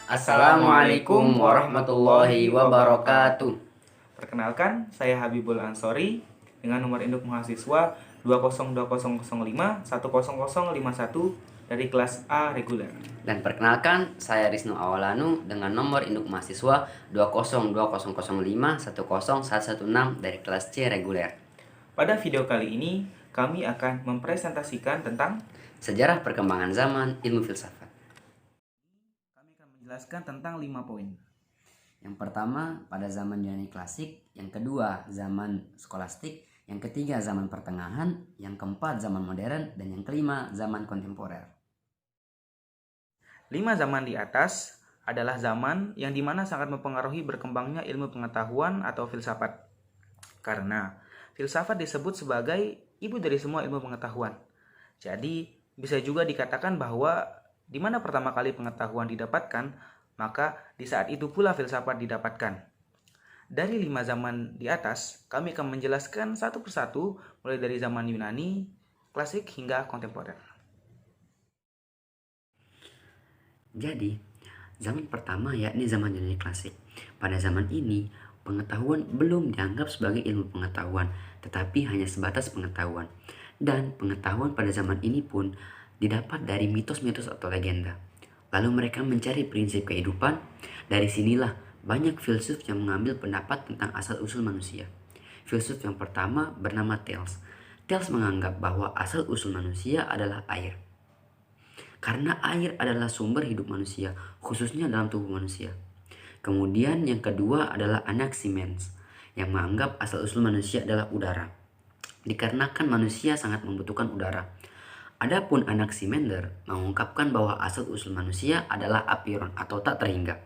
Assalamualaikum warahmatullahi wabarakatuh. Perkenalkan, saya Habibul Ansori dengan nomor induk mahasiswa 20200510051 dari kelas A reguler. Dan perkenalkan, saya Risno Awalanu dengan nomor induk mahasiswa 20200510116 dari kelas C reguler. Pada video kali ini, kami akan mempresentasikan tentang sejarah perkembangan zaman ilmu filsafat. Kami akan menjelaskan tentang 5 poin. Yang pertama, pada zaman Yunani klasik. Yang kedua, zaman skolastik. Yang ketiga, zaman pertengahan. Yang keempat, zaman modern. Dan yang kelima, zaman kontemporer. 5 zaman di atas adalah zaman yang dimana sangat mempengaruhi berkembangnya ilmu pengetahuan atau filsafat. Karena filsafat disebut sebagai ibu dari semua ilmu pengetahuan. Jadi, bisa juga dikatakan bahwa di mana pertama kali pengetahuan didapatkan, maka di saat itu pula filsafat didapatkan. Dari 5 zaman di atas, kami akan menjelaskan satu persatu mulai dari zaman Yunani, klasik hingga kontemporer. Jadi, zaman pertama yakni zaman Yunani klasik. Pada zaman ini, pengetahuan belum dianggap sebagai ilmu pengetahuan, tetapi hanya sebatas pengetahuan. Dan pengetahuan pada zaman ini pun didapat dari mitos-mitos atau legenda. Lalu mereka mencari prinsip kehidupan. Dari sinilah banyak filsuf yang mengambil pendapat tentang asal-usul manusia. Filsuf yang pertama bernama Thales. Thales menganggap bahwa asal-usul manusia adalah air. Karena air adalah sumber hidup manusia, khususnya dalam tubuh manusia. Kemudian yang kedua adalah Anaximenes, yang menganggap asal-usul manusia adalah udara. Dikarenakan manusia sangat membutuhkan udara. Adapun Anaximenes mengungkapkan bahwa asal-usul manusia adalah apiron atau tak terhingga.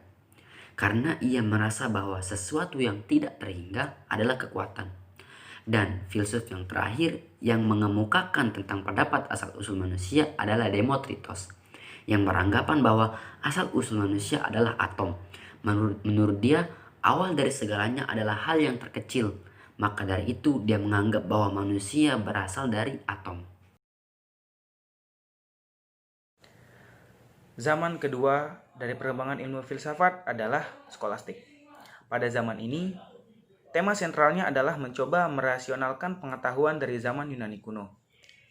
Karena ia merasa bahwa sesuatu yang tidak terhingga adalah kekuatan. Dan filsuf yang terakhir yang mengemukakan tentang pendapat asal-usul manusia adalah Democritus, yang beranggapan bahwa asal-usul manusia adalah atom. Menurut dia, awal dari segalanya adalah hal yang terkecil. Maka dari itu dia menganggap bahwa manusia berasal dari atom. Zaman kedua dari perkembangan ilmu filsafat adalah skolastik. Pada zaman ini, tema sentralnya adalah mencoba merasionalkan pengetahuan dari zaman Yunani kuno.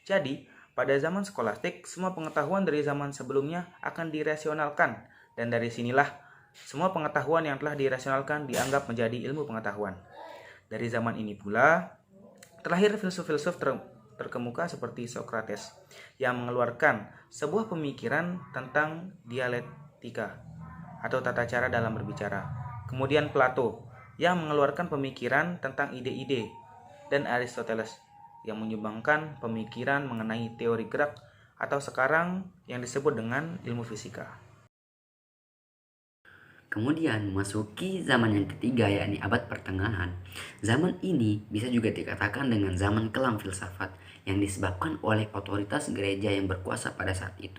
Jadi, pada zaman skolastik, semua pengetahuan dari zaman sebelumnya akan dirasionalkan, dan dari sinilah semua pengetahuan yang telah dirasionalkan dianggap menjadi ilmu pengetahuan. Dari zaman ini pula, terlahir filsuf-filsuf terkemuka seperti Socrates yang mengeluarkan sebuah pemikiran tentang dialektika atau tata cara dalam berbicara. Kemudian Plato yang mengeluarkan pemikiran tentang ide-ide, dan Aristoteles yang menyumbangkan pemikiran mengenai teori gerak atau sekarang yang disebut dengan ilmu fisika. Kemudian memasuki zaman yang ketiga yakni abad pertengahan. Zaman ini bisa juga dikatakan dengan zaman kelam filsafat yang disebabkan oleh otoritas gereja yang berkuasa pada saat itu.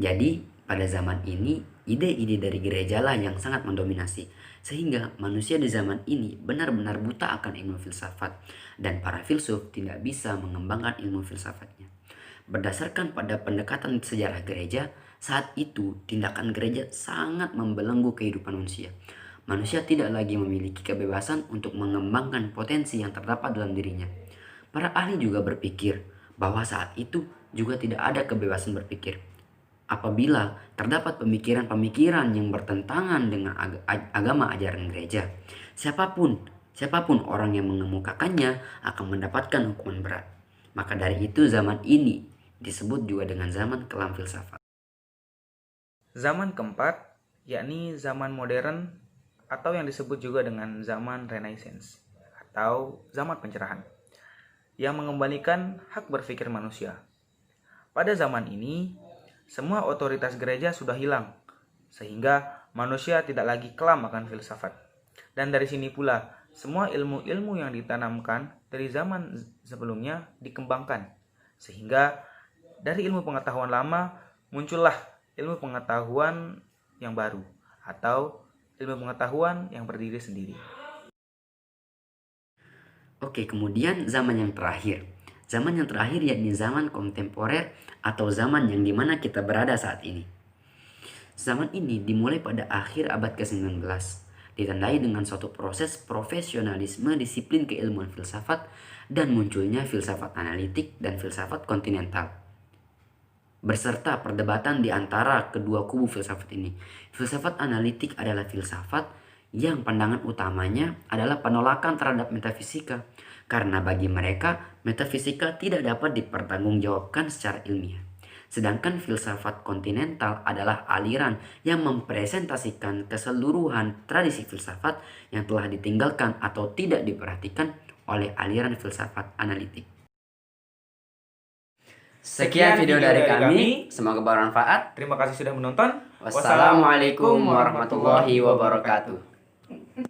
Jadi pada zaman ini ide-ide dari gereja lah yang sangat mendominasi, sehingga manusia di zaman ini benar-benar buta akan ilmu filsafat dan para filsuf tidak bisa mengembangkan ilmu filsafatnya. Berdasarkan pada pendekatan sejarah gereja, saat itu tindakan gereja sangat membelenggu kehidupan manusia. Manusia tidak lagi memiliki kebebasan untuk mengembangkan potensi yang terdapat dalam dirinya. Para ahli juga berpikir bahwa saat itu juga tidak ada kebebasan berpikir. Apabila terdapat pemikiran-pemikiran yang bertentangan dengan agama ajaran gereja, siapapun orang yang mengemukakannya akan mendapatkan hukuman berat. Maka dari itu zaman ini disebut juga dengan zaman kelam filsafat. Zaman keempat, yakni zaman modern atau yang disebut juga dengan zaman Renaissance atau zaman pencerahan, yang mengembalikan hak berpikir manusia. Pada zaman ini, semua otoritas gereja sudah hilang, sehingga manusia tidak lagi kelam akan filsafat. Dan dari sini pula, semua ilmu-ilmu yang ditanamkan dari zaman sebelumnya dikembangkan, sehingga dari ilmu pengetahuan lama muncullah ilmu pengetahuan yang baru atau ilmu pengetahuan yang berdiri sendiri. Oke, kemudian zaman yang terakhir. Zaman yang terakhir yakni zaman kontemporer atau zaman yang dimana kita berada saat ini. Zaman ini dimulai pada akhir abad ke-19, ditandai dengan suatu proses profesionalisme disiplin keilmuan filsafat dan munculnya filsafat analitik dan filsafat kontinental, berserta perdebatan di antara kedua kubu filsafat ini. Filsafat analitik adalah filsafat yang pandangan utamanya adalah penolakan terhadap metafisika, karena bagi mereka metafisika tidak dapat dipertanggungjawabkan secara ilmiah. Sedangkan filsafat kontinental adalah aliran yang mempresentasikan keseluruhan tradisi filsafat yang telah ditinggalkan atau tidak diperhatikan oleh aliran filsafat analitik. Sekian video dari kami, semoga bermanfaat. Terima kasih sudah menonton. Wassalamualaikum warahmatullahi wabarakatuh.